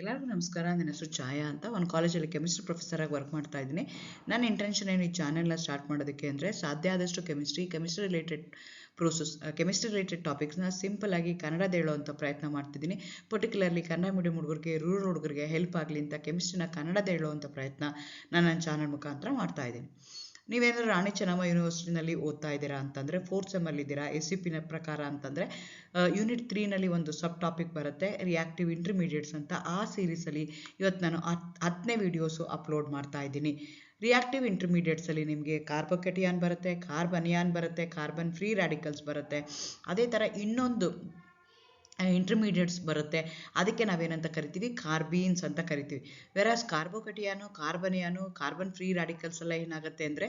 ಎಲ್ಲರಿಗೂ ನಮಸ್ಕಾರ. ನನ್ನ ಹೆಸರು ಛಾಯಾ ಅಂತ. ಒಂದು ಕಾಲೇಜಲ್ಲಿ ಕೆಮಿಸ್ಟ್ರಿ ಪ್ರೊಫೆಸರ್ ಆಗಿ ವರ್ಕ್ ಮಾಡ್ತಾ ಇದ್ದೀನಿ. ನನ್ನ ಇಂಟೆನ್ಷನ್ ಏನು ಈ ಚಾನೆಲ್ನ ಸ್ಟಾರ್ಟ್ ಮಾಡೋದಕ್ಕೆ ಅಂದರೆ, ಸಾಧ್ಯ ಆದಷ್ಟು ಕೆಮಿಸ್ಟ್ರಿ ರಿಲೇಟೆಡ್ ಕೆಮಿಸ್ಟ್ರಿ ರಿಲೇಟೆಡ್ ಟಾಪಿಕ್ಸ್ನ ಸಿಂಪಲ್ ಆಗಿ ಕನ್ನಡದ ಹೇಳುವಂಥ ಪ್ರಯತ್ನ ಮಾಡ್ತಿದ್ದೀನಿ. ಪರ್ಟಿಕ್ಯುಲರ್ಲಿ ಕನ್ನಡ ಮೀಡಿಯಂ ಹುಡುಗರಿಗೆ, ರೂರಲ್ ಹುಡುಗರಿಗೆ ಹೆಲ್ಪ್ ಆಗಲಿ ಅಂತ ಕೆಮಿಸ್ಟ್ರಿನ ಕನ್ನಡದ ಹೇಳುವಂಥ ಪ್ರಯತ್ನ ನಾನು ನನ್ನ ಚಾನಲ್ ಮುಖಾಂತರ ಮಾಡ್ತಾ ಇದ್ದೀನಿ. ನೀವೇನಾದರೂ ರಾಣಿ ಚೆನ್ನಮ್ಮ ಯೂನಿವರ್ಸಿಟಿನಲ್ಲಿ ಓದ್ತಾ ಇದ್ದೀರಾ ಅಂತಂದರೆ, ಫೋರ್ತ್ ಸೆಮ್ಮಲ್ಲಿ ಇದ್ದೀರಾ, SCP ಪ್ರಕಾರ ಅಂತಂದರೆ ಯೂನಿಟ್ 3ನಲ್ಲಿ ಒಂದು ಸಬ್ ಟಾಪಿಕ್ ಬರುತ್ತೆ, ರಿಯಾಕ್ಟಿವ್ ಇಂಟರ್ಮೀಡಿಯೇಟ್ಸ್ ಅಂತ. ಆ ಸೀರೀಸಲ್ಲಿ ಇವತ್ತು ನಾನು 10ನೇ ವೀಡಿಯೋಸು ಅಪ್ಲೋಡ್ ಮಾಡ್ತಾ ಇದ್ದೀನಿ. ರಿಯಾಕ್ಟಿವ್ ಇಂಟರ್ಮೀಡಿಯೇಟ್ಸಲ್ಲಿ ನಿಮಗೆ ಕಾರ್ಬೋಕೆಟಿಯಾನ್ ಬರುತ್ತೆ, ಕಾರ್ಬನಿಯಾನ್ ಬರುತ್ತೆ, ಕಾರ್ಬನ್ ಫ್ರೀ ರ್ಯಾಡಿಕಲ್ಸ್ ಬರುತ್ತೆ. ಅದೇ ಥರ ಇನ್ನೊಂದು ಇಂಟರ್ಮೀಡಿಯೇಟ್ಸ್ ಬರುತ್ತೆ, ಅದಕ್ಕೆ ನಾವೇನಂತ ಕರಿತೀವಿ, ಕಾರ್ಬೀನ್ಸ್ ಅಂತ ಕರಿತೀವಿ. ವೆರಾಸ್ ಕಾರ್ಬೋಕಟಿಯಾನು, ಕಾರ್ಬನಿಯಾನು, ಕಾರ್ಬನ್ ಫ್ರೀ ರ್ಯಾಡಿಕಲ್ಸ್ ಎಲ್ಲ ಏನಾಗುತ್ತೆ ಅಂದರೆ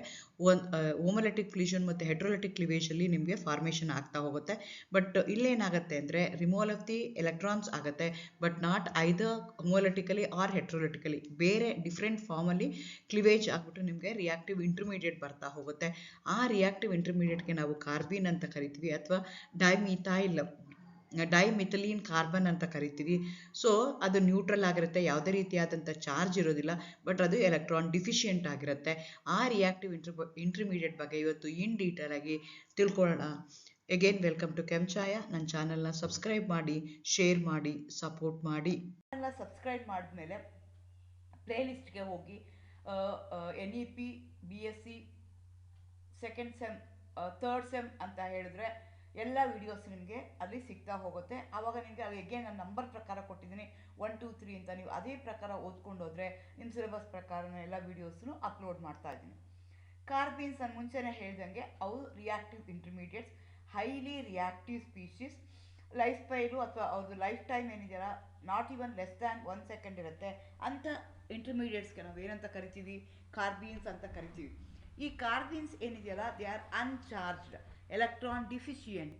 ಹೋಮೋಲೆಟಿಕ್ ಫ್ಯೂಷನ್ ಮತ್ತು ಹೆಟ್ರೋಲೆಟಿಕ್ ಕ್ಲಿವೇಜಲ್ಲಿ ನಿಮಗೆ ಫಾರ್ಮೇಷನ್ ಆಗ್ತಾ ಹೋಗುತ್ತೆ. ಬಟ್ ಇಲ್ಲೇನಾಗುತ್ತೆ ಅಂದರೆ ರಿಮೂವಲ್ ಆಫ್ ದಿ ಎಲೆಕ್ಟ್ರಾನ್ಸ್ ಆಗುತ್ತೆ, ಬಟ್ ನಾಟ್ ಐದರ್ ಹೋಮೋಲೆಟಿಕಲಿ ಆರ್ ಹೆಟ್ರೋಲೆಟಿಕಲಿ. ಬೇರೆ ಡಿಫ್ರೆಂಟ್ ಫಾರ್ಮಲ್ಲಿ ಕ್ಲಿವೇಜ್ ಆಗಿಬಿಟ್ಟು ನಿಮಗೆ ರಿಯಾಕ್ಟಿವ್ ಇಂಟರ್ಮೀಡಿಯೇಟ್ ಬರ್ತಾ ಹೋಗುತ್ತೆ. ಆ ರಿಯಾಕ್ಟಿವ್ ಇಂಟರ್ಮೀಡಿಯೇಟ್ಗೆ ನಾವು ಕಾರ್ಬೀನ್ ಅಂತ ಕರಿತೀವಿ, ಅಥವಾ ಡೈಮಿಥಿಲೀನ್ ಕಾರ್ಬನ್ ಅಂತ ಕರಿತೀವಿ. ಸೊ ಅದು ನ್ಯೂಟ್ರಲ್ ಆಗಿರುತ್ತೆ, ಯಾವುದೇ ರೀತಿಯಾದಂಥ ಚಾರ್ಜ್ ಇರೋದಿಲ್ಲ, ಬಟ್ ಅದು ಎಲೆಕ್ಟ್ರಾನ್ ಡಿಫಿಷಿಯೆಂಟ್ ಆಗಿರುತ್ತೆ. ಆ ರಿಯಾಕ್ಟಿವ್ ಇಂಟರ್ಮೀಡಿಯೇಟ್ ಬಗ್ಗೆ ಇವತ್ತು ಇನ್ ಡೀಟೇಲ್ ಆಗಿ ತಿಳ್ಕೊಳ್ಳೋಣ. Again welcome to Kenchaya. ನನ್ನ ಚಾನಲ್ನ ಸಬ್ಸ್ಕ್ರೈಬ್ ಮಾಡಿ, ಶೇರ್ ಮಾಡಿ, ಸಪೋರ್ಟ್ ಮಾಡಿ. ಸಬ್ಸ್ಕ್ರೈಬ್ ಮಾಡಿದ್ಮೇಲೆ ಪ್ಲೇಲಿಸ್ಟ್ಗೆ ಹೋಗಿ NEP BSc second sem, third sem ಅಂತ ಹೇಳಿದ್ರೆ ಎಲ್ಲ ವಿಡಿಯೋಸ್ ನಿಮಗೆ ಅಲ್ಲಿ ಸಿಗ್ತಾ ಹೋಗುತ್ತೆ. ಆವಾಗ ನಿಮಗೆ ಅಲ್ಲಿ ಎಗೇನ್ ನಾನು ನಂಬರ್ ಪ್ರಕಾರ ಕೊಟ್ಟಿದ್ದೀನಿ, 1 2 3 ಅಂತ. ನೀವು ಅದೇ ಪ್ರಕಾರ ಓದ್ಕೊಂಡು ಹೋದರೆ ನಿಮ್ಮ ಸಿಲೆಬಸ್ ಪ್ರಕಾರ ಎಲ್ಲ ವೀಡಿಯೋಸ್ನು ಅಪ್ಲೋಡ್ ಮಾಡ್ತಾ ಇದ್ದೀನಿ. ಕಾರ್ಬೀನ್ಸ್ ನಾನು ಮುಂಚೆನೇ ಹೇಳ್ದಂಗೆ ಅವು reactive intermediates, highly reactive species. Life ಸ್ಪೈಲು ಅಥವಾ ಅವ್ರದ್ದು ಲೈಫ್ ಟೈಮ್ ಏನಿದೆಯಲ್ಲ, not even less than 1 second ಇರುತ್ತೆ. ಅಂಥ ಇಂಟರ್ಮೀಡಿಯೇಟ್ಸ್ಗೆ ನಾವು ಏನಂತ ಕರಿತೀವಿ, ಕಾರ್ಬೀನ್ಸ್ ಅಂತ ಕರಿತೀವಿ. ಈ ಕಾರ್ಬೀನ್ಸ್ ಏನಿದೆಯಲ್ಲ, they are uncharged electron deficient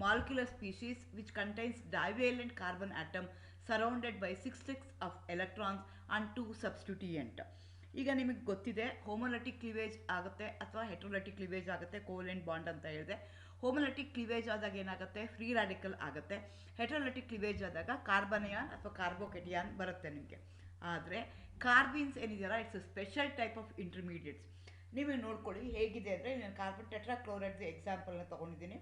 molecular species which contains divalent carbon atom surrounded by 6 of electrons and 2 substituent. ಈಗ ನಿಮಗೆ ಗೊತ್ತಿದೆ, ಹೋಮೋಲೆಟಿಕ್ ಕ್ಲಿವೇಜ್ ಆಗುತ್ತೆ ಅಥವಾ ಹೆಟ್ರೋಲೆಟಿಕ್ ಕ್ಲಿವೇಜ್ ಆಗುತ್ತೆ. ಕೋವೆಲೆಂಟ್ ಬಾಂಡ್ ಅಂತ ಹೇಳಿದೆ. ಹೋಮೋಲೆಟಿಕ್ ಕ್ಲಿವೇಜ್ ಆದಾಗ ಏನಾಗುತ್ತೆ, ಫ್ರೀ ರ್ಯಾಡಿಕಲ್ ಆಗುತ್ತೆ. ಹೆಟ್ರೋಲೆಟಿಕ್ ಕ್ಲಿವೇಜ್ ಆದಾಗ ಕಾರ್ಬನಿಯಾನ್ ಅಥವಾ ಕಾರ್ಬೋಕೆಟಿಯಾನ್ ಬರುತ್ತೆ ನಿಮಗೆ. ಆದರೆ ಕಾರ್ಬೀನ್ಸ್ ಏನಿದೆಯಲ್ಲ, it's a special type of intermediates. ನೀವು ನೋಡ್ಕೊಳ್ಳಿ ಹೇಗಿದೆ ಅಂದರೆ, ನಾನು ಕಾರ್ಬನ್ ಟೆಟ್ರಾಕ್ಲೋರೈಡ್ ಎಕ್ಸಾಂಪಲ್ನ ತೊಗೊಂಡಿದ್ದೀನಿ.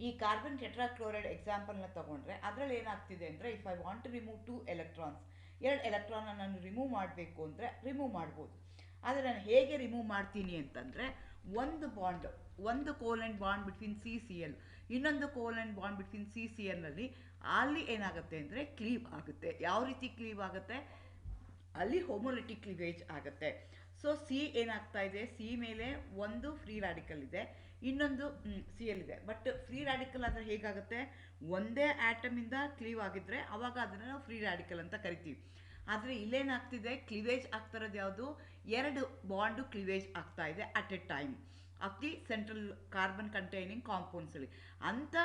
ಈ ಕಾರ್ಬನ್ ಟೆಟ್ರಾಕ್ಲೋರೈಡ್ ಎಕ್ಸಾಂಪಲ್ನ ತೊಗೊಂಡ್ರೆ ಅದರಲ್ಲಿ ಏನಾಗ್ತಿದೆ ಅಂದರೆ, if I want to remove 2 electrons, 2 ಎಲೆಕ್ಟ್ರಾನ್ನ ನಾನು ರಿಮೂವ್ ಮಾಡಬೇಕು ಅಂದರೆ ರಿಮೂವ್ ಮಾಡ್ಬೋದು. ಆದರೆ ನಾನು ಹೇಗೆ ರಿಮೂವ್ ಮಾಡ್ತೀನಿ ಅಂತಂದರೆ, ಒಂದು ಕೋಲೆಂಟ್ ಬಾಂಡ್ ಬಿಟ್ವೀನ್ CCl, ಇನ್ನೊಂದು ಕೋಲೆಂಟ್ ಬಾಂಡ್ ಬಿಟ್ವೀನ್ CClನಲ್ಲಿ ಅಲ್ಲಿ ಏನಾಗುತ್ತೆ ಅಂದರೆ ಕ್ಲೀವ್ ಆಗುತ್ತೆ. ಯಾವ ರೀತಿ ಕ್ಲೀವ್ ಆಗುತ್ತೆ, ಅಲ್ಲಿ ಹೋಮೋಲೆಟಿಕ್ ಕ್ಲಿವೇಜ್ ಆಗುತ್ತೆ. ಸೊ ಸಿ ಏನಾಗ್ತಾ ಇದೆ, ಸಿ ಮೇಲೆ ಒಂದು ಫ್ರೀ ರ್ಯಾಡಿಕಲ್ ಇದೆ, ಇನ್ನೊಂದು CL ಇದೆ. ಬಟ್ ಫ್ರೀ ರ್ಯಾಡಿಕಲ್ ಆದರೆ ಹೇಗಾಗುತ್ತೆ, ಒಂದೇ ಆಟಮಿಂದ ಕ್ಲೀವ್ ಆಗಿದ್ರೆ ಅವಾಗ ಅದನ್ನು ನಾವು ಫ್ರೀ ರ್ಯಾಡಿಕಲ್ ಅಂತ ಕರಿತೀವಿ. ಆದರೆ ಇಲ್ಲೇನಾಗ್ತಿದೆ, ಕ್ಲಿವೇಜ್ ಆಗ್ತಾ ಇರೋದು ಯಾವುದು, 2 ಬಾಂಡು ಕ್ಲಿವೇಜ್ ಆಗ್ತಾ ಇದೆ at a time of the central carbon containing ಕಾಂಪೌಂಡ್ಸಲ್ಲಿ. ಅಂಥ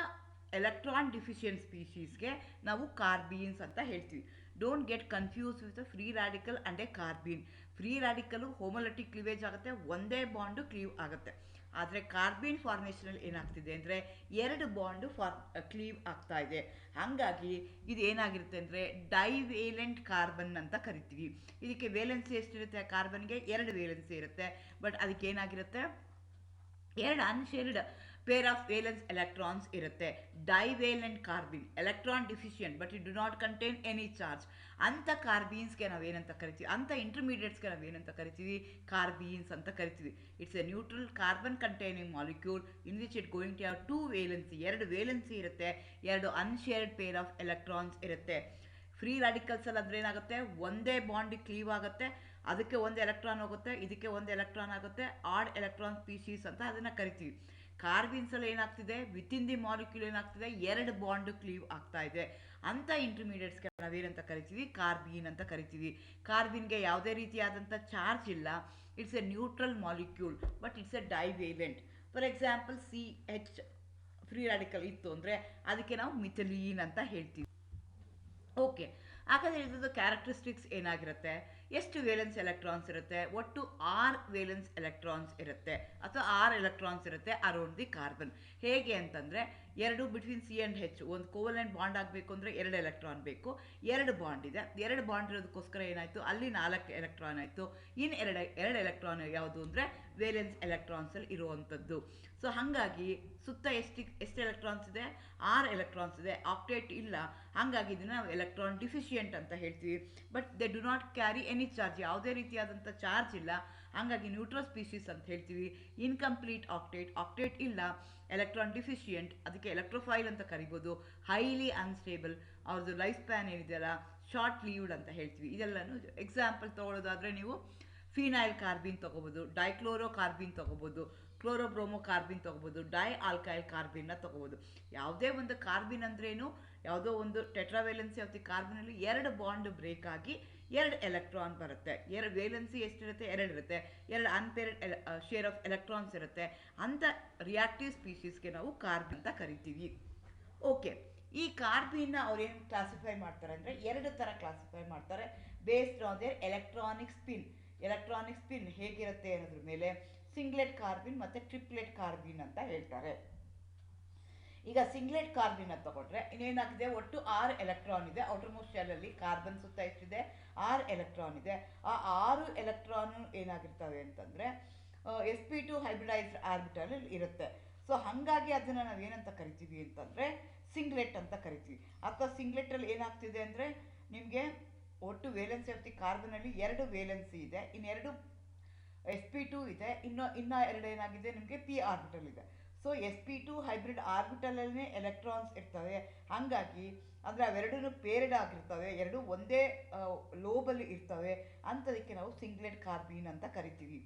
ಎಲೆಕ್ಟ್ರಾನ್ ಡಿಫಿಷಿಯಂಟ್ ಸ್ಪೀಷೀಸ್ಗೆ ನಾವು ಕಾರ್ಬೀನ್ಸ್ ಅಂತ ಹೇಳ್ತೀವಿ. Don't get confuse with free radical and a carbene. Free radical homolytic cleavage ಆಗುತ್ತೆ, ಒಂದೇ ಬಾಂಡು ಕ್ಲೀವ್ ಆಗುತ್ತೆ. ಆದರೆ ಕಾರ್ಬೀನ್ ಫಾರ್ಮೇಷನಲ್ಲಿ ಏನಾಗ್ತಿದೆ ಅಂದರೆ 2 ಬಾಂಡು ಕ್ಲೀವ್ ಆಗ್ತಾ ಇದೆ. ಹಾಗಾಗಿ ಇದು ಏನಾಗಿರುತ್ತೆ ಅಂದರೆ ಡೈವೇಲೆಂಟ್ ಕಾರ್ಬನ್ ಅಂತ ಕರಿತೀವಿ. ಇದಕ್ಕೆ ವೇಲೆನ್ಸಿ ಎಷ್ಟಿರುತ್ತೆ, ಕಾರ್ಬನ್ಗೆ 2 ವೇಲೆನ್ಸಿ ಇರುತ್ತೆ. ಬಟ್ ಅದಕ್ಕೆ ಏನಾಗಿರುತ್ತೆ, 2 unshared pair of valence electrons ಇರುತ್ತೆ. Divalent carbene, electron deficient but it do not contain any charge. ಅಂಥ ಕಾರ್ಬೀನ್ಸ್ಗೆ ನಾವೇನಂತ ಕರಿತೀವಿ, ಅಂಥ ಇಂಟರ್ಮೀಡಿಯೇಟ್ಸ್ಗೆ ನಾವೇನಂತ ಕರಿತೀವಿ, ಕಾರ್ಬೀನ್ಸ್ ಅಂತ ಕರಿತೀವಿ. It's a neutral carbon containing molecule in which it going to have 2 valency, 2 valency ಇರುತ್ತೆ, 2 ಅನ್ಶೇರ್ಡ್ ಪೇರ್ ಆಫ್ ಎಲೆಕ್ಟ್ರಾನ್ಸ್ ಇರುತ್ತೆ. ಫ್ರೀ ರ್ಯಾಡಿಕಲ್ಸ್ ಅಲ್ಲಿ ಆದರೆ ಏನಾಗುತ್ತೆ, ಒಂದೇ ಬಾಂಡ್ ಕ್ಲೀವ್ ಆಗುತ್ತೆ, ಅದಕ್ಕೆ 1 ಎಲೆಕ್ಟ್ರಾನ್ ಹೋಗುತ್ತೆ, ಇದಕ್ಕೆ 1 ಎಲೆಕ್ಟ್ರಾನ್ ಆಗುತ್ತೆ. ಆಡ್ ಎಲೆಕ್ಟ್ರಾನ್ ಸ್ಪೀಶೀಸ್ ಅಂತ ಅದನ್ನು ಕರಿತೀವಿ. ಕಾರ್ಬಿನ್ಸಲ್ಲಿ ಏನಾಗ್ತಿದೆ, ವಿತಿನ್ ದಿ ಮಾಲಿಕ್ಯೂಲ್ ಏನಾಗ್ತಿದೆ, 2 ಬಾಂಡ್ ಕ್ಲೀವ್ ಆಗ್ತಾ ಇದೆ. ಅಂಥ ಇಂಟರ್ಮೀಡಿಯೇಟ್ಸ್ಗೆ ನಾವೇನಂತ ಕರಿತೀವಿ, ಕಾರ್ಬೀನ್ ಅಂತ ಕರಿತೀವಿ. ಕಾರ್ಬಿನ್ಗೆ ಯಾವುದೇ ರೀತಿಯಾದಂಥ ಚಾರ್ಜ್ ಇಲ್ಲ, it's a neutral molecule but it's a divalent. For example CH free radical ಇತ್ತು ಅಂದರೆ ಅದಕ್ಕೆ ನಾವು ಮಿಥಿಲೀನ್ ಅಂತ ಹೇಳ್ತೀವಿ. ಓಕೆ, ಹಾಗಾದರೆ ಇದ್ರದ್ದು ಕ್ಯಾರೆಕ್ಟರಿಸ್ಟಿಕ್ಸ್ ಏನಾಗಿರುತ್ತೆ, ಎಷ್ಟು ವೇಲೆನ್ಸ್ ಎಲೆಕ್ಟ್ರಾನ್ಸ್ ಇರುತ್ತೆ? ಒಟ್ಟು 6 ವೇಲೆನ್ಸ್ ಎಲೆಕ್ಟ್ರಾನ್ಸ್ ಇರುತ್ತೆ, ಅಥವಾ 6 ಎಲೆಕ್ಟ್ರಾನ್ಸ್ ಇರುತ್ತೆ ಅರೌಂಡ್ ದಿ ಕಾರ್ಬನ್. ಹೇಗೆ ಅಂತಂದರೆ, ಎರಡು ಬಿಟ್ವೀನ್ ಸಿ ಆ್ಯಂಡ್ ಹೆಚ್ ಒಂದು ಕೋವಲೆಂಟ್ ಬಾಂಡ್ ಆಗಬೇಕು ಅಂದರೆ 2 ಎಲೆಕ್ಟ್ರಾನ್ ಬೇಕು. 2 ಬಾಂಡ್ ಇದೆ, 2 ಬಾಂಡ್ ಇರೋದಕ್ಕೋಸ್ಕರ ಏನಾಯಿತು, ಅಲ್ಲಿ 4 ಎಲೆಕ್ಟ್ರಾನ್ ಆಯಿತು. ಇನ್ನು ಎರಡು ಎಲೆಕ್ಟ್ರಾನ್ ಯಾವುದು ಅಂದರೆ ವೇಲೆನ್ಸ್ ಎಲೆಕ್ಟ್ರಾನ್ಸಲ್ಲಿ ಇರುವಂಥದ್ದು. ಸೊ ಹಾಗಾಗಿ ಸುತ್ತ ಎಷ್ಟು ಎಲೆಕ್ಟ್ರಾನ್ಸ್ ಇದೆ? 6 ಎಲೆಕ್ಟ್ರಾನ್ಸ್ ಇದೆ. ಆಕ್ಟೇಟ್ ಇಲ್ಲ, ಹಾಗಾಗಿ ಇದನ್ನು ನಾವು ಎಲೆಕ್ಟ್ರಾನ್ ಡಿಫಿಷಿಯೆಂಟ್ ಅಂತ ಹೇಳ್ತೀವಿ. But they do not carry any charge, ಯಾವುದೇ ರೀತಿಯಾದಂಥ ಚಾರ್ಜ್ ಇಲ್ಲ, ಹಾಗಾಗಿ ನ್ಯೂಟ್ರಲ್ ಸ್ಪೀಶೀಸ್ ಅಂತ ಹೇಳ್ತೀವಿ. ಇನ್ಕಂಪ್ಲೀಟ್ ಆಕ್ಟೇಟ್ ಇಲ್ಲ, ಎಲೆಕ್ಟ್ರಾನ್ ಡಿಫಿಷಿಯೆಂಟ್, ಅದಕ್ಕೆ ಎಲೆಕ್ಟ್ರೋಫೈಲ್ ಅಂತ ಕರಿಬೋದು. ಹೈಲಿ ಅನ್ಸ್ಟೇಬಲ್, ಅವ್ರದ್ದು ಲೈಫ್ ಸ್ಪ್ಯಾನ್ ಏನಿದೆಯಲ್ಲ ಶಾರ್ಟ್ ಲೀವ್ಡ್ ಅಂತ ಹೇಳ್ತೀವಿ. ಇದೆಲ್ಲನೂ ಎಕ್ಸಾಂಪಲ್ ತೊಗೊಳ್ಳೋದಾದರೆ ನೀವು ಫಿನೈಲ್ ಕಾರ್ಬಿನ್ ತೊಗೋಬೋದು, ಡೈಕ್ಲೋರೋ ಕಾರ್ಬಿನ್ ತೊಗೋಬೋದು, ಕ್ಲೋರೋಬ್ರೋಮೋ ಕಾರ್ಬಿನ್ ತೊಗೋಬೋದು, ಡೈ ಆಲ್ಕೈಲ್ ಕಾರ್ಬಿನ್ನ ತೊಗೋಬೋದು. ಯಾವುದೇ ಒಂದು ಕಾರ್ಬಿನ್ ಅಂದ್ರೇನು, ಯಾವುದೋ ಒಂದು ಟೆಟ್ರಾವೇಲೆನ್ಸಿ ಆಫ್ ದಿ ಕಾರ್ಬಿನಲ್ಲಿ 2 ಬಾಂಡ್ ಬ್ರೇಕ್ ಆಗಿ 2 ಎಲೆಕ್ಟ್ರಾನ್ ಬರುತ್ತೆ. ವೇಲೆನ್ಸಿ ಎಷ್ಟಿರುತ್ತೆ? 2 ಇರುತ್ತೆ. 2 ಅನ್ಪೇರ್ಡ್ ಶೇರ್ ಆಫ್ ಎಲೆಕ್ಟ್ರಾನ್ಸ್ ಇರುತ್ತೆ. ಅಂಥ ರಿಯಾಕ್ಟಿವ್ ಸ್ಪೀಶೀಸ್ಗೆ ನಾವು ಕಾರ್ಬಿನ್ ಅಂತ ಕರಿತೀವಿ. ಓಕೆ, ಈ ಕಾರ್ಬಿನ್ನ ಅವ್ರೇನು ಕ್ಲಾಸಿಫೈ ಮಾಡ್ತಾರೆ ಅಂದರೆ 2 ಥರ ಕ್ಲಾಸಿಫೈ ಮಾಡ್ತಾರೆ, based on there electronic spin. Electronic spin ಹೇಗಿರುತ್ತೆ ಅನ್ನೋದ್ರ ಮೇಲೆ ಸಿಂಗ್ಲೆಟ್ ಕಾರ್ಬಿನ್ ಮತ್ತು ಟ್ರಿಪ್ಲೆಟ್ ಕಾರ್ಬಿನ್ ಅಂತ ಹೇಳ್ತಾರೆ. ಈಗ ಸಿಂಗ್ಲೆಟ್ ಕಾರ್ಬಿನ್ ಅಂತ ತಗೊಂಡ್ರೆ ಇನ್ನೇನಾಗಿದೆ, ಒಟ್ಟು 6 ಎಲೆಕ್ಟ್ರಾನ್ ಇದೆ. ಔಟರ್ ಮೋಸ್ಟ್ ಶೆಲ್ಲಲ್ಲಿ ಕಾರ್ಬನ್ ಸುತ್ತ ಎಷ್ಟಿದೆ? 6 ಎಲೆಕ್ಟ್ರಾನ್ ಇದೆ. ಆ 6 ಎಲೆಕ್ಟ್ರಾನ್ ಏನಾಗಿರ್ತವೆ ಅಂತಂದರೆ sp2 ಹೈಬ್ರಿಡೈಸ್ಡ್ ಆರ್ಬಿಟಲ್ ಇರುತ್ತೆ. ಸೊ ಹಾಗಾಗಿ ಅದನ್ನು ನಾವು ಏನಂತ ಕರಿತೀವಿ ಅಂತಂದರೆ ಸಿಂಗ್ಲೆಟ್ ಅಂತ ಕರಿತೀವಿ. ಅಥವಾ ಸಿಂಗ್ಲೆಟಲ್ಲಿ ಏನಾಗ್ತಿದೆ ಅಂದರೆ ನಿಮಗೆ ಒಟ್ಟು ವೇಲೆನ್ಸಿ ಆಫ್ ದಿ ಕಾರ್ಬನಲ್ಲಿ 2 ವೇಲೆನ್ಸಿ ಇದೆ, ಇನ್ನೆರಡು sp2 ಇದೆ, ಇನ್ನು 2 ಏನಾಗಿದೆ ನಿಮಗೆ p ಆರ್ಬಿಟಲ್ ಇದೆ. ಸೊ sp2 ಹೈಬ್ರಿಡ್ ಆರ್ಬಿಟಲಲ್ಲೇ ಎಲೆಕ್ಟ್ರಾನ್ಸ್ ಇರ್ತವೆ. ಹಾಗಾಗಿ ಅಂದರೆ ಅವೆರಡೂ ಪೇರ್ಡ್ ಆಗಿರ್ತವೆ, ಎರಡು ಒಂದೇ ಲೋಬಲ್ಲಿ ಇರ್ತವೆ. ಅಂಥದಕ್ಕೆ ನಾವು ಸಿಂಗ್ಲೆಟ್ ಕಾರ್ಬಿನ್ ಅಂತ ಕರಿತೀವಿ.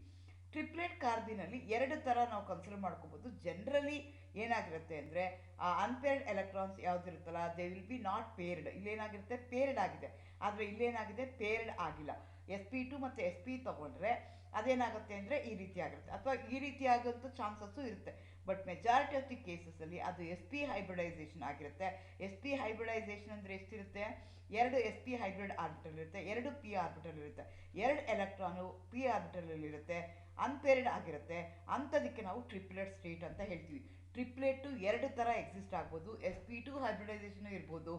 ಟ್ರಿಪ್ಲೆಟ್ ಕಾರ್ಬಿನಲ್ಲಿ 2 ಥರ ನಾವು ಕನ್ಸಿಡರ್ ಮಾಡ್ಕೋಬೋದು. ಜನರಲಿ ಏನಾಗಿರುತ್ತೆ ಅಂದರೆ ಆ ಅನ್ಪೇರ್ಡ್ ಎಲೆಕ್ಟ್ರಾನ್ಸ್ ಯಾವುದಿರುತ್ತಲ್ಲ, they will be not paired. ಇಲ್ಲೇನಾಗಿರುತ್ತೆ? ಪೇರ್ಡ್ ಆಗಿದೆ. ಆದರೆ ಇಲ್ಲೇನಾಗಿದೆ? ಪೇರ್ಡ್ ಆಗಿಲ್ಲ. sp2 ಮತ್ತು sp ತೊಗೊಂಡ್ರೆ ಅದೇನಾಗುತ್ತೆ ಅಂದರೆ ಈ ರೀತಿ ಆಗಿರುತ್ತೆ, ಅಥವಾ ಈ ರೀತಿ ಆಗೋಂಥ ಚಾನ್ಸಸ್ಸು ಇರುತ್ತೆ. ಬಟ್ ಮೆಜಾರಿಟಿ ಆಫ್ ದಿ ಕೇಸಸಲ್ಲಿ ಅದು sp ಹೈಬ್ರಿಡೈಸೇಷನ್ ಆಗಿರುತ್ತೆ. sp ಹೈಬ್ರಿಡೈಸೇಷನ್ ಅಂದರೆ ಎಷ್ಟಿರುತ್ತೆ? 2 sp ಹೈಬ್ರಿಡ್ ಆರ್ಬಿಟಲ್ ಇರುತ್ತೆ, 2 p ಆರ್ಬಿಟಲ್ ಇರುತ್ತೆ, 2 ಎಲೆಕ್ಟ್ರಾನು p ಆರ್ಬಿಟಲಲ್ಲಿ ಇರುತ್ತೆ, ಅನ್ಪೇರ್ಡ್ ಆಗಿರುತ್ತೆ. ಅಂಥದಕ್ಕೆ ನಾವು ಟ್ರಿಪ್ಲೆಟ್ ಸ್ಟೇಟ್ ಅಂತ ಹೇಳ್ತೀವಿ. ಟ್ರಿಪ್ಲೆಟು 2 ಥರ ಎಕ್ಸಿಸ್ಟ್ ಆಗ್ಬೋದು, sp2 ಹೈಬ್ರಿಡೈಸೇಷನು ಇರ್ಬೋದು,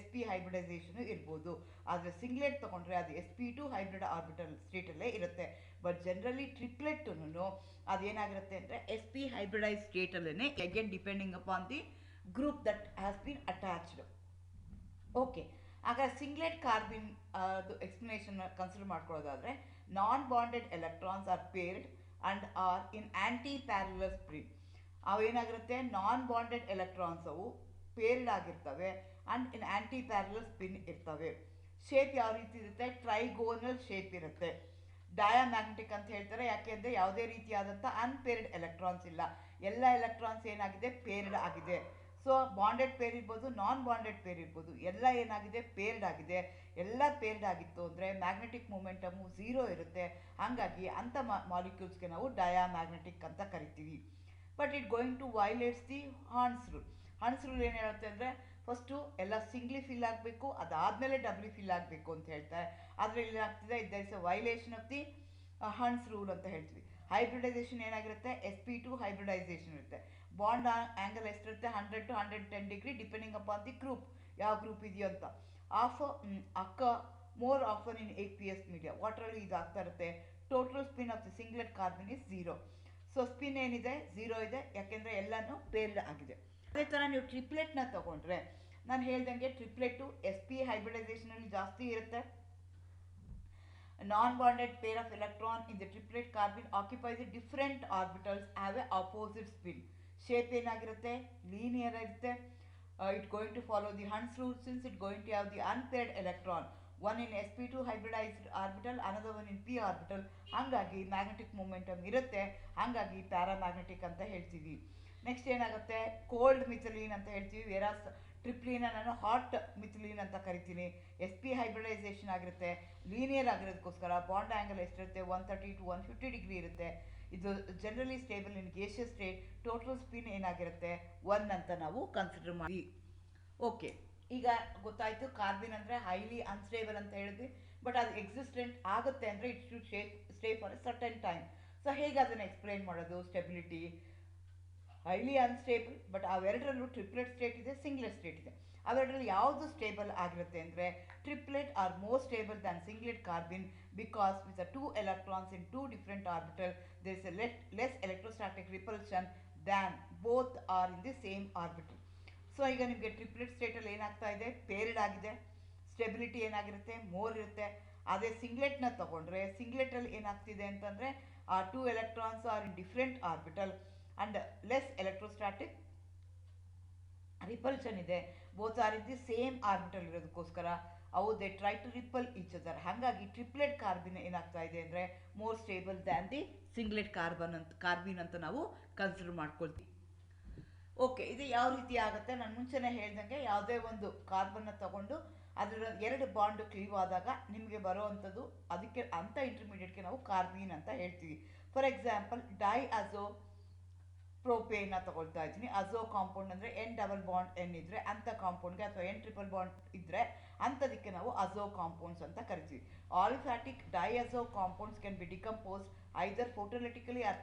sp ಹೈಬ್ರಿಡೈಸೇಷನು ಇರ್ಬೋದು. ಆದರೆ ಸಿಂಗ್ಲೆಟ್ ತೊಗೊಂಡ್ರೆ ಅದು sp2 ಹೈಬ್ರಿಡ್ ಆರ್ಬಿಟಲ್ ಸ್ಟೇಟಲ್ಲೇ ಇರುತ್ತೆ. ಬಟ್ ಜನರಲಿ ಟ್ರಿಪ್ಲೆಟನ್ನು ಅದೇನಾಗಿರುತ್ತೆ ಅಂದರೆ sp ಹೈಬ್ರಿಡೈಸ್ ಸ್ಟೇಟಲ್ಲೇ, again depending upon the group that has been attached. Okay, ಹಾಗಾದ್ರೆ ಸಿಂಗ್ಲೆಟ್ ಕಾರ್ಬಿನ್ ಅದು ಎಕ್ಸ್ಪ್ಲನೇಷನ್ ಕನ್ಸಿಡರ್ ಮಾಡ್ಕೊಳ್ಳೋದಾದರೆ, non bonded electrons are paired and are in anti parallel spin. ಅವೇನಾಗಿರುತ್ತೆ? Non bonded electrons ಅವು paired ಆಗಿರ್ತವೆ and in anti parallel spin ಇರ್ತವೆ. Shape ಯಾವ ರೀತಿ ಇರುತ್ತೆ? ಟ್ರೈಗೋನಲ್ ಶೇಪ್ ಇರುತ್ತೆ. ಡಯಾಮ್ಯಾಗ್ನೆಟಿಕ್ ಅಂತ ಹೇಳ್ತಾರೆ, ಯಾಕೆಂದರೆ ಯಾವುದೇ ರೀತಿಯಾದಂಥ ಅನ್ಪೇರ್ಡ್ ಎಲೆಕ್ಟ್ರಾನ್ಸ್ ಇಲ್ಲ, ಎಲ್ಲ ಎಲೆಕ್ಟ್ರಾನ್ಸ್ ಏನಾಗಿದೆ? ಪೇರ್ಡ್ ಆಗಿದೆ. ಸೊ ಬಾಂಡೆಡ್ ಪೇರ್ ಇರ್ಬೋದು, ನಾನ್ ಬಾಂಡೆಡ್ ಪೇರ್ ಇರ್ಬೋದು, ಎಲ್ಲ ಏನಾಗಿದೆ? ಪೇರ್ಡ್ ಆಗಿದೆ. ಎಲ್ಲ ಪೇರ್ಡ್ ಆಗಿತ್ತು ಅಂದರೆ ಮ್ಯಾಗ್ನೆಟಿಕ್ ಮೂಮೆಂಟಮು 0 ಇರುತ್ತೆ. ಹಾಗಾಗಿ ಅಂಥ ಮಾಲಿಕ್ಯೂಲ್ಸ್ಗೆ ನಾವು ಡಯಾಮ್ಯಾಗ್ನೆಟಿಕ್ ಅಂತ ಕರಿತೀವಿ. But it going to violates the ಹಾರ್ನ್ಸ್ ರೂಲ್. ಹಾರ್ನ್ಸ್ ರೂಲ್ ಏನು ಹೇಳುತ್ತೆ ಅಂದರೆ, ಫಸ್ಟು ಎಲ್ಲ ಸಿಂಗ್ಲಿ ಫಿಲ್ ಆಗಬೇಕು, ಅದಾದಮೇಲೆ ಡಬ್ಲಿ ಫಿಲ್ ಆಗಬೇಕು ಅಂತ ಹೇಳ್ತಾರೆ. ಆದರೆ ಇಲ್ಲಿ ಆಗ್ತಿದೆ, there is a violation of the ಹಾರ್ನ್ಸ್ ರೂಲ್ ಅಂತ ಹೇಳ್ತೀವಿ. ಹೈಬ್ರಿಡೈಸೇಷನ್ ಏನಾಗಿರುತ್ತೆ? sp2 ಹೈಬ್ರಿಡೈಸೇಷನ್ ಇರುತ್ತೆ. ಬಾಂಡ್ ಆ್ಯಂಗಲ್ ಎಷ್ಟಿರುತ್ತೆ? 100 to 110 degree depending upon the group, ಯಾವ ಗ್ರೂಪ್ ಇದೆಯೋ ಅಂತ. More often in aqueous media, ವಾಟ್ರಲ್ಲಿ ಇದು ಆಗ್ತಾ ಇರುತ್ತೆ. Total spin of the singlet carbene is 0. So spin ಏನಿದೆ? 0 ಇದೆ, ಯಾಕೆಂದರೆ ಎಲ್ಲನೂ ಪೇರ್ಡ್ ಆಗಿದೆ. ಅದೇ ಥರ ನೀವು ಟ್ರಿಪ್ಲೆಟ್ನ ತೊಗೊಂಡ್ರೆ, ನಾನು ಹೇಳ್ದಂಗೆ ಟ್ರಿಪ್ಲೆಟು sp ಹೈಬ್ರಿಡೈಸೇಷನಲ್ಲಿ ಜಾಸ್ತಿ ಇರುತ್ತೆ. Non-bonded pair of electron in the triplet carbon occupies the different orbitals have a opposite spin. Shape ಏನಾಗಿರುತ್ತೆ? ಲೀನಿಯರ್ ಇರುತ್ತೆ. It going to follow the Hund's rule, since it going to have the unpaired electron, one in sp2 hybridized orbital, another one in p orbital. ಹಾಗಾಗಿ magnetic momentum ಇರುತ್ತೆ, ಹಾಗಾಗಿ paramagnetic ಅಂತ ಹೇಳ್ತೀವಿ. Next ಏನಾಗುತ್ತೆ? Cold ಮಿಥಿಲೀನ್ ಅಂತ ಹೇಳ್ತೀವಿ. ವೆರಾಸ್ ಟ್ರಿಪ್ಲಿನ ನಾನು ಹಾಟ್ ಮಿಥಿಲೀನ್ ಅಂತ ಕರಿತೀನಿ. sp ಹೈಬ್ರಿಡೈಸೇಷನ್ ಆಗಿರುತ್ತೆ, ಲೀನಿಯರ್ ಆಗಿರೋದಕ್ಕೋಸ್ಕರ ಬಾಂಡ್ ಆ್ಯಂಗಲ್ ಎಷ್ಟಿರುತ್ತೆ? 130 to 150 ಡಿಗ್ರಿ ಇರುತ್ತೆ. ಇದು generally stable in gaseous state. Total spin ಏನಾಗಿರುತ್ತೆ? 1 ಅಂತ ನಾವು ಕನ್ಸಿಡರ್ ಮಾಡಿ. ಓಕೆ, ಈಗ ಗೊತ್ತಾಯ್ತು ಕಾರ್ಬಿನ್ ಅಂದರೆ ಹೈಲಿ ಅನ್ಸ್ಟೇಬಲ್ ಅಂತ ಹೇಳಿದ್ವಿ, ಬಟ್ ಅದು ಎಕ್ಸಿಸ್ಟೆಂಟ್ ಆಗುತ್ತೆ ಅಂದರೆ it should stay for a certain time. So ಹೇಗೆ ಅದನ್ನು ಎಕ್ಸ್ಪ್ಲೈನ್ ಮಾಡೋದು? ಸ್ಟೆಬಿಲಿಟಿ, ಹೈಲಿ ಅನ್ಸ್ಟೇಬಲ್, ಬಟ್ ಅವೆರಡರಲ್ಲೂ ಟ್ರಿಪ್ಲೆಟ್ ಸ್ಟೇಟ್ ಇದೆ, ಸಿಂಗ್ಲೆಟ್ ಸ್ಟೇಟ್ ಇದೆ. ಅವೆರಡರಲ್ಲಿ ಯಾವುದು ಸ್ಟೇಬಲ್ ಆಗಿರುತ್ತೆ ಅಂದರೆ triplet are more stable than singlet carbene because with the 2 electrons in 2 different orbital there is a less electrostatic repulsion than both are in the same orbital. So ಈಗ ನಿಮಗೆ triplet ಸ್ಟೇಟಲ್ಲಿ ಏನಾಗ್ತಾ ಇದೆ, ಪೇರಿಡ್ ಆಗಿದೆ, ಸ್ಟೆಬಿಲಿಟಿ ಏನಾಗಿರುತ್ತೆ, more ಇರುತ್ತೆ. ಅದೇ ಸಿಂಗ್ಲೆಟ್ನ ತಗೊಂಡ್ರೆ ಸಿಂಗ್ಲೆಟಲ್ಲಿ ಏನಾಗ್ತಿದೆ ಅಂತಂದರೆ ಆ 2 electrons are in different orbital and less electrostatic repulsion ಇದೆ. Both are in the same orbital ಇರೋದಕ್ಕೋಸ್ಕರ ಅವು they try to repel each other. ಹಾಗಾಗಿ ಟ್ರಿಪ್ಲೆಟ್ ಕಾರ್ಬಿನ್ ಏನಾಗ್ತಾ ಇದೆ ಅಂದರೆ more stable than the singlet carbene ಅಂತ ನಾವು ಕನ್ಸಿಡರ್ ಮಾಡ್ಕೊಳ್ತೀವಿ. ಓಕೆ, ಇದು ಯಾವ ರೀತಿ ಆಗುತ್ತೆ? ನಾನು ಮುಂಚೆನೇ ಹೇಳ್ದಂಗೆ ಯಾವುದೇ ಒಂದು ಕಾರ್ಬನ್ನ ತಗೊಂಡು ಅದರ 2 ಬಾಂಡ್ ಕ್ಲೀವ್ ಆದಾಗ ನಿಮಗೆ ಬರೋ ಅಂಥದ್ದು ಅದಕ್ಕೆ ಅಂಥ ಇಂಟರ್ಮೀಡಿಯೇಟ್ಗೆ ನಾವು ಕಾರ್ಬೀನ್ ಅಂತ ಹೇಳ್ತೀವಿ. ಫಾರ್ ಎಕ್ಸಾಂಪಲ್ ಡೈಅಜೋ ಪ್ರೋಪೇನ್ನ ತಗೊಳ್ತಾ ಇದ್ದೀನಿ. ಅಜೋ ಕಾಂಪೌಂಡ್ ಅಂದರೆ N∪N ಇದ್ದರೆ ಅಂಥ ಕಾಂಪೌಂಡ್ಗೆ, ಅಥವಾ N∪Bond ಇದ್ದರೆ ಅಂಥದಕ್ಕೆ ನಾವು ಅಜೋ ಕಾಂಪೌಂಡ್ಸ್ ಅಂತ ಕರಿತೀವಿ. Aliphatic diazo compounds can be decomposed either photolytically or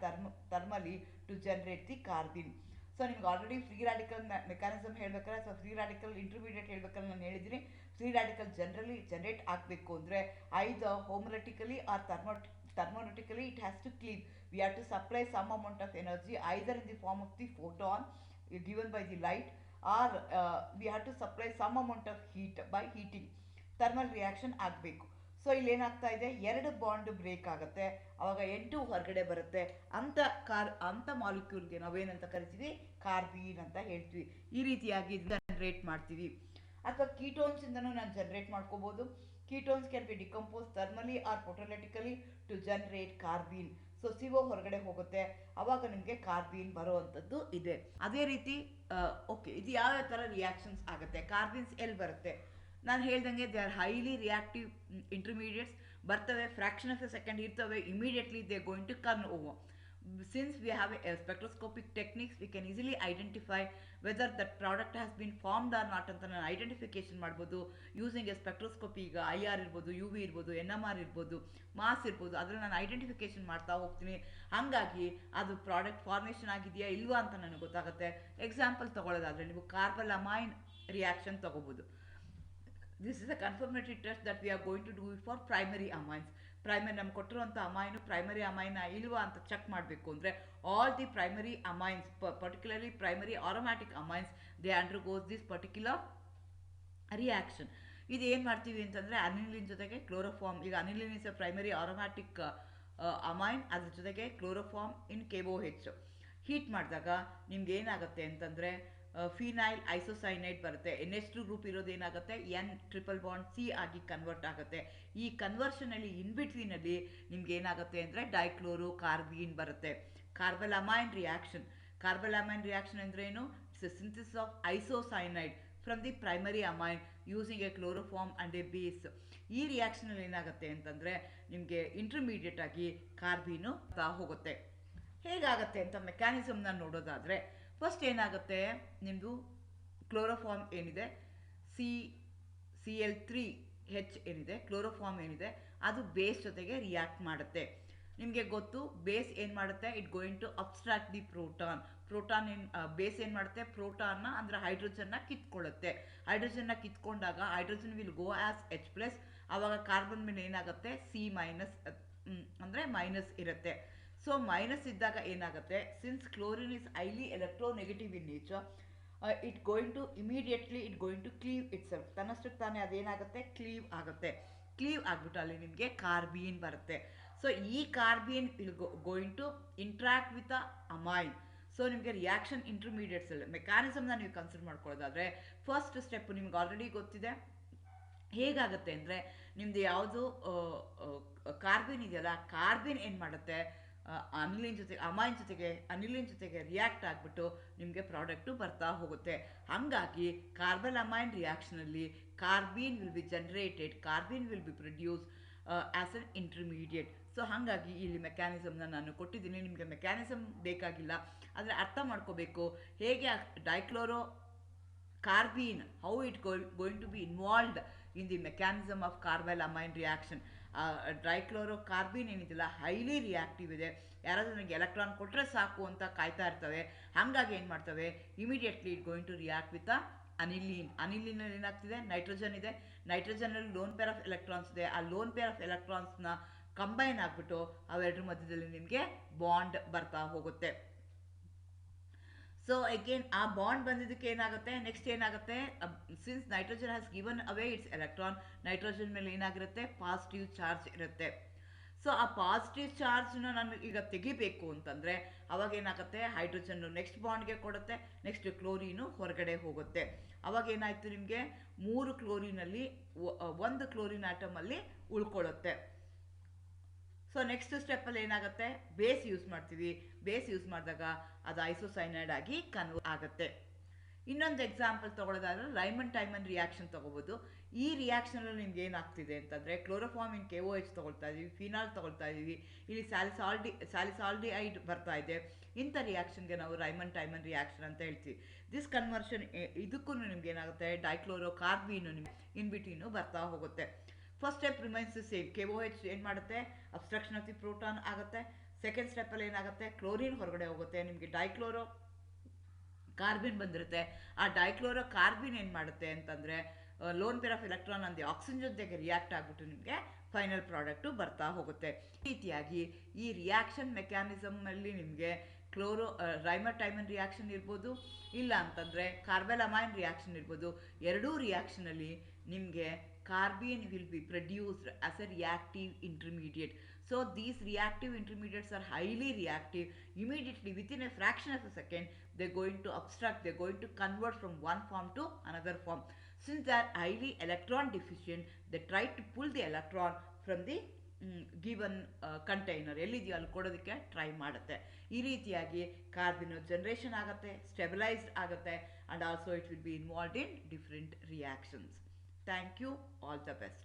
thermally to generate the carbene. So ನಿಮ್ಗೆ ಆಲ್ರೆಡಿ ಫ್ರೀ ರ್ಯಾಡಿಕಲ್ ಮೆಕ್ಯಾನಿಸಮ್ ಹೇಳ್ಬೇಕಾದ್ರೆ ಅಥವಾ ಫ್ರೀ ರ್ಯಾಡಿಕಲ್ ಇಂಟರ್ಮೀಡಿಯೇಟ್ ಹೇಳ್ಬೇಕಾದ್ರೆ ನಾನು ಹೇಳಿದ್ದೀನಿ, ಫ್ರೀ ರ್ಯಾಡಿಕಲ್ ಜನರಲಿ ಜನರೇಟ್ ಆಗಬೇಕು ಅಂದರೆ ಐದರ್ ಹೋಮೋಲಿಟಿಕಲಿ R thermolytically it has to cleave. We have to supply some amount of energy either in the form of the photon given by the light, or we have to supply some amount of heat by heating. Thermal reaction ಆಗಬೇಕು. So ಇಲ್ಲಿ ಏನಾಗ್ತಾ ಇದೆ, 2 bond break ಆಗುತ್ತೆ, ಅವಾಗ N2 ಹೊರಗಡೆ ಬರುತ್ತೆ. ಅಂಥ ಮಾಲಿಕ್ಯೂಲ್ಗೆ ನಾವೇನಂತ ಕರಿತೀವಿ, ಕಾರ್ಬೀನ್ ಅಂತ ಹೇಳ್ತೀವಿ. ಈ ರೀತಿಯಾಗಿ ಜನರೇಟ್ ಮಾಡ್ತೀವಿ. ಅಥವಾ ಕೀಟೋನ್ಸಿಂದನೂ ನಾನು ಜನರೇಟ್ ಮಾಡ್ಕೋಬೋದು. Ketones can be decompose thermally or photolytically to generate carbene. So CO ಹೊರಗಡೆ ಹೋಗುತ್ತೆ, ಅವಾಗ ನಿಮಗೆ ಕಾರ್ಬೀನ್ ಬರುವಂಥದ್ದು ಇದೆ. ಅದೇ ರೀತಿ ಓಕೆ, ಇದು ಯಾವ್ಯಾವ ಥರ ರಿಯಾಕ್ಷನ್ಸ್ ಆಗುತ್ತೆ, ಕಾರ್ಬೀನ್ಸ್ ಎಲ್ಲಿ ಬರುತ್ತೆ? ನಾನು ಹೇಳ್ದಂಗೆ they are highly reactive intermediates. ಬರ್ತವೆ, ಫ್ರಾಕ್ಷನ್ ಆಫ್ ಎ ಸೆಕೆಂಡ್ ಇರ್ತವೆ, immediately they going to turn over. Since we have a spectroscopic techniques, we can easily identify whether that product has been formed or not ಅಂತ ನಾನು identification ಮಾಡ್ಬೋದು using A spectroscopy. ಈಗ IR ಇರ್ಬೋದು, UV ಇರ್ಬೋದು, NMR ಇರ್ಬೋದು, mass ಇರ್ಬೋದು, ಅದರಲ್ಲಿ ನಾನು ಐಡೆಂಟಿಫಿಕೇಶನ್ ಮಾಡ್ತಾ ಹೋಗ್ತೀನಿ. ಹಾಗಾಗಿ ಅದು ಪ್ರಾಡಕ್ಟ್ ಫಾರ್ಮೇಷನ್ ಆಗಿದೆಯಾ ಇಲ್ವಾ ಅಂತ ನನಗೆ ಗೊತ್ತಾಗುತ್ತೆ. ಎಕ್ಸಾಂಪಲ್ ತಗೊಳ್ಳೋದಾದರೆ ನೀವು ಕಾರ್ಬಲಮೈನ್ ರಿಯಾಕ್ಷನ್ ತಗೋಬೋದು. This is a confirmatory test that we are going to do it for primary amines. Primary ನಮ್ಗೆ ಕೊಟ್ಟಿರುವಂಥ ಅಮೈನು ಪ್ರೈಮರಿ ಅಮೈನ ಇಲ್ವಾ ಅಂತ ಚೆಕ್ ಮಾಡಬೇಕು ಅಂದರೆ all the primary amines, particularly primary aromatic amines, they undergoes this particular reaction. ಇದು ಏನು ಮಾಡ್ತೀವಿ ಅಂತಂದರೆ ಅನಿಲಿನ್ ಜೊತೆಗೆ ಕ್ಲೋರೋಫಾರ್ಮ್. ಈಗ aniline is a primary aromatic amine, ಅದ್ರ ಜೊತೆಗೆ ಕ್ಲೋರೋಫಾರ್ಮ್ ಇನ್ KOH ಹೀಟ್ ಮಾಡಿದಾಗ ನಿಮ್ಗೆ ಏನಾಗುತ್ತೆ ಅಂತಂದರೆ ಫಿನೈಲ್ ಐಸೋಸೈನೈಡ್ ಬರುತ್ತೆ. NH2 ಗ್ರೂಪ್ ಇರೋದು ಏನಾಗುತ್ತೆ, N∪C ಆಗಿ ಕನ್ವರ್ಟ್ ಆಗುತ್ತೆ. ಈ ಕನ್ವರ್ಷನಲ್ಲಿ ಇನ್ಬಿಟ್ವೀನಲ್ಲಿ ನಿಮ್ಗೆ ಏನಾಗುತ್ತೆ ಅಂದರೆ ಡೈಕ್ಲೋರೋ ಕಾರ್ಬೀನ್ ಬರುತ್ತೆ. ಕಾರ್ಬಲಮೈನ್ ರಿಯಾಕ್ಷನ್ ಅಂದರೆ ಏನು? It's A synthesis of isocyanide from the primary amine using A chloroform and A base. ಈ ರಿಯಾಕ್ಷನಲ್ಲಿ ಏನಾಗುತ್ತೆ ಅಂತಂದರೆ ನಿಮಗೆ ಇಂಟರ್ಮೀಡಿಯೇಟ್ ಆಗಿ ಕಾರ್ಬೀನು ಹೋಗುತ್ತೆ. ಹೇಗಾಗುತ್ತೆ ಅಂತ ಮೆಕ್ಯಾನಿಸಮ್ನ ನೋಡೋದಾದರೆ ಫಸ್ಟ್ ಏನಾಗುತ್ತೆ, ನಿಮ್ಮದು ಕ್ಲೋರೋಫಾರ್ಮ್ ಏನಿದೆ, Cl3H ಏನಿದೆ, ಕ್ಲೋರೋಫಾರ್ಮ್ ಏನಿದೆ, ಅದು ಬೇಸ್ ಜೊತೆಗೆ ರಿಯಾಕ್ಟ್ ಮಾಡುತ್ತೆ. ನಿಮಗೆ ಗೊತ್ತು ಬೇಸ್ ಏನು ಮಾಡುತ್ತೆ, it going to abstract the proton. Base ಏನು ಮಾಡುತ್ತೆ, ಪ್ರೋಟಾನ್ನ ಅಂದರೆ ಹೈಡ್ರೋಜನ್ನ ಕಿತ್ಕೊಳ್ಳುತ್ತೆ. ಹೈಡ್ರೋಜನ್ನ ಕಿತ್ಕೊಂಡಾಗ hydrogen will go as H+, ಆವಾಗ ಕಾರ್ಬನ್ ಮೇಲೆ ಏನಾಗುತ್ತೆ C- ಅಂದರೆ ಮೈನಸ್ ಇರುತ್ತೆ. ಸೊ ಮೈನಸ್ ಇದ್ದಾಗ ಏನಾಗುತ್ತೆ, since chlorine is highly electronegative in nature, it going to cleave itself. ತನ್ನಷ್ಟಕ್ಕೆ ತಾನೇ ಅದೇನಾಗುತ್ತೆ, ಕ್ಲೀವ್ ಆಗುತ್ತೆ. ಕ್ಲೀವ್ ಆಗಿಬಿಟ್ಟು ಅಲ್ಲಿ ನಿಮಗೆ ಕಾರ್ಬೀನ್ ಬರುತ್ತೆ. ಸೊ ಈ carbene will going to interact with a amine. So ನಿಮಗೆ ರಿಯಾಕ್ಷನ್ ಇಂಟರ್ಮೀಡಿಯೇಟ್ಸ್ ಮೆಕ್ಯಾನಿಸಮ್ನ ನೀವು ಕನ್ಸಿಡರ್ ಮಾಡ್ಕೊಳ್ಳೋದಾದರೆ ಫಸ್ಟ್ ಸ್ಟೆಪ್ ನಿಮ್ಗೆ ಆಲ್ರೆಡಿ ಗೊತ್ತಿದೆ. ಹೇಗಾಗುತ್ತೆ ಅಂದರೆ ನಿಮ್ಮದು ಯಾವುದು ಕಾರ್ಬೀನ್ ಇದೆಯಲ್ಲ, ಕಾರ್ಬೀನ್ ಏನು ಮಾಡುತ್ತೆ, ಅನಿಲಿನ್ ಜೊತೆಗೆ ರಿಯಾಕ್ಟ್ ಆಗಿಬಿಟ್ಟು ನಿಮಗೆ ಪ್ರಾಡಕ್ಟು ಬರ್ತಾ ಹೋಗುತ್ತೆ. ಹಾಗಾಗಿ ಕಾರ್ಬಲಮೈನ್ ರಿಯಾಕ್ಷನಲ್ಲಿ carbene will be generated, carbene will be produce as an intermediate. So ಹಾಗಾಗಿ ಇಲ್ಲಿ ಮೆಕ್ಯಾನಿಸಮ್ನ ನಾನು ಕೊಟ್ಟಿದ್ದೀನಿ. ನಿಮಗೆ ಮೆಕ್ಯಾನಿಸಮ್ ಬೇಕಾಗಿಲ್ಲ, ಆದರೆ ಅರ್ಥ ಮಾಡ್ಕೋಬೇಕು ಹೇಗೆ dichloro carbene, how it going to be involved in the mechanism of carbylamine reaction. Trichlorocarbene ಏನಿದೆಯಲ್ಲ ಹೈಲಿ ರಿಯಾಕ್ಟಿವ್ ಇದೆ. ಯಾರಾದರೂ ನನಗೆ ಎಲೆಕ್ಟ್ರಾನ್ ಕೊಟ್ಟರೆ ಸಾಕು ಅಂತ ಕಾಯ್ತಾ ಇರ್ತವೆ. ಹಾಗಾಗಿ ಏನು ಮಾಡ್ತವೆ, immediately it going to react with aniline. ಅನಿಲೀನಲ್ಲಿ ಏನಾಗ್ತಿದೆ, ನೈಟ್ರೋಜನ್ ಇದೆ, ನೈಟ್ರೋಜನಲ್ಲಿ ಲೋನ್ ಪೇರ್ ಆಫ್ ಎಲೆಕ್ಟ್ರಾನ್ಸ್ ಇದೆ. ಆ ಲೋನ್ ಪೇರ್ ಆಫ್ ಎಲೆಕ್ಟ್ರಾನ್ಸ್ನ ಕಂಬೈನ್ ಆಗಿಬಿಟ್ಟು ಅವೆರಡರ ಮಧ್ಯದಲ್ಲಿ ನಿಮಗೆ ಬಾಂಡ್ ಬರ್ತಾ ಹೋಗುತ್ತೆ. ಸೊ ಅಗೇನ್ ಆ ಬಾಂಡ್ ಬಂದಿದ್ದಕ್ಕೆ ಏನಾಗುತ್ತೆ, ನೆಕ್ಸ್ಟ್ ಏನಾಗುತ್ತೆ, since nitrogen has given away it's electron, nitrogen ಮೇಲೆ ಏನಾಗಿರುತ್ತೆ, ಪಾಸಿಟಿವ್ ಚಾರ್ಜ್ ಇರುತ್ತೆ. ಸೊ ಆ ಪಾಸಿಟಿವ್ ಚಾರ್ಜ್ನ ನಾನು ಈಗ ತೆಗಿಬೇಕು ಅಂತಂದರೆ ಅವಾಗ ಏನಾಗುತ್ತೆ, ಹೈಡ್ರೋಜನ್ ನೆಕ್ಸ್ಟ್ ಬಾಂಡ್ಗೆ ಕೊಡುತ್ತೆ, ನೆಕ್ಸ್ಟ್ ಕ್ಲೋರಿನು ಹೊರಗಡೆ ಹೋಗುತ್ತೆ. ಅವಾಗ ಏನಾಯಿತು, ನಿಮಗೆ 3 ಕ್ಲೋರಿನಲ್ಲಿ 1 ಕ್ಲೋರಿನ್ ಆಟಮಲ್ಲಿ ಉಳ್ಕೊಳ್ಳುತ್ತೆ. ಸೊ ನೆಕ್ಸ್ಟ್ ಸ್ಟೆಪ್ಪಲ್ಲಿ ಏನಾಗುತ್ತೆ, ಬೇಸ್ ಯೂಸ್ ಮಾಡ್ತೀವಿ. ಬೇಸ್ ಯೂಸ್ ಮಾಡಿದಾಗ ಅದು ಐಸೋಸೈನೈಡ್ ಆಗಿ ಕನ್ವರ್ಟ್ ಆಗುತ್ತೆ. ಇನ್ನೊಂದು ಎಕ್ಸಾಂಪಲ್ ತಗೊಳ್ಳೋದಾದ್ರೆ ರೈಮಂಡ್ ಟೈಮನ್ ರಿಯಾಕ್ಷನ್ ತಗೋಬೋದು. ಈ ರಿಯಾಕ್ಷನಲ್ಲಿ ನಿಮ್ಗೆ ಏನಾಗ್ತಿದೆ ಅಂತಂದರೆ, ಕ್ಲೋರೋಫಾರ್ಮಿನ್ KOH ತಗೊಳ್ತಾ ಇದ್ದೀವಿ, ಫಿನಾಲ್ ತಗೊಳ್ತಾ ಇದ್ದೀವಿ, ಇಲ್ಲಿ ಸ್ಯಾಲಿಸಾಲ್ಡಿಹೈಡ್ ಬರ್ತಾ ಇದೆ. ಇಂಥ ರಿಯಾಕ್ಷನ್ಗೆ ನಾವು ರೈಮಂಡ್ ಟೈಮನ್ ರಿಯಾಕ್ಷನ್ ಅಂತ ಹೇಳ್ತೀವಿ. ದಿಸ್ ಕನ್ವರ್ಷನ್ ಇದಕ್ಕೂ ನಿಮ್ಗೆ ಏನಾಗುತ್ತೆ, ಡೈಕ್ಲೋರೋಕಾರ್ಬೀನು ಇನ್ ಬಿಟ್ವೀನು ಬರ್ತಾ ಹೋಗುತ್ತೆ. First step remains the same. KOH ಏನು ಮಾಡುತ್ತೆ, ಅಬ್ಸ್ಟ್ರಕ್ಷನ್ ಆಫ್ ದಿ ಪ್ರೋಟಾನ್ ಆಗುತ್ತೆ. ಸೆಕೆಂಡ್ ಸ್ಟೆಪ್ಪಲ್ಲಿ ಏನಾಗುತ್ತೆ, ಕ್ಲೋರಿನ್ ಹೊರಗಡೆ ಹೋಗುತ್ತೆ, ನಿಮಗೆ ಡೈಕ್ಲೋರೋ ಕಾರ್ಬಿನ್ ಬಂದಿರುತ್ತೆ. ಆ ಡೈಕ್ಲೋರೋ ಕಾರ್ಬಿನ್ ಏನು ಮಾಡುತ್ತೆ ಅಂತಂದರೆ, ಲೋನ್ ಪೇರ್ ಆಫ್ ಎಲೆಕ್ಟ್ರಾನ್ ಅಂದು ಆಕ್ಸಿಜನ್ ಜೊತೆಗೆ ರಿಯಾಕ್ಟ್ ಆಗಿಬಿಟ್ಟು ನಿಮಗೆ ಫೈನಲ್ ಪ್ರಾಡಕ್ಟು ಬರ್ತಾ ಹೋಗುತ್ತೆ. ಈ ರೀತಿಯಾಗಿ ಈ ರಿಯಾಕ್ಷನ್ ಮೆಕ್ಯಾನಿಸಮಲ್ಲಿ ನಿಮಗೆ ರೈಮರ್ ಟೈಮನ್ ರಿಯಾಕ್ಷನ್ ಇರ್ಬೋದು, ಇಲ್ಲ ಅಂತಂದರೆ ಕಾರ್ಬೆಲಮೈನ್ ರಿಯಾಕ್ಷನ್ ಇರ್ಬೋದು. ಎರಡೂ ರಿಯಾಕ್ಷನಲ್ಲಿ ನಿಮಗೆ carbene will be produced as a reactive intermediate. So these reactive intermediates are highly reactive. Immediately within a fraction of a second they're going to obstruct, they're going to convert from one form to another form. Since they are highly electron deficient, they try to pull the electron from the given container ಎಲ್ಲಿದೆಯೋ ಅಲ್ಲಿ ಕೊಡೋದಕ್ಕೆ try ಮಾಡುತ್ತೆ. ಈ ರೀತಿಯಾಗಿ carbene generation ಆಗುತ್ತೆ, stabilized ಆಗುತ್ತೆ, and also it will be involved in different reactions. Thank you. All the best.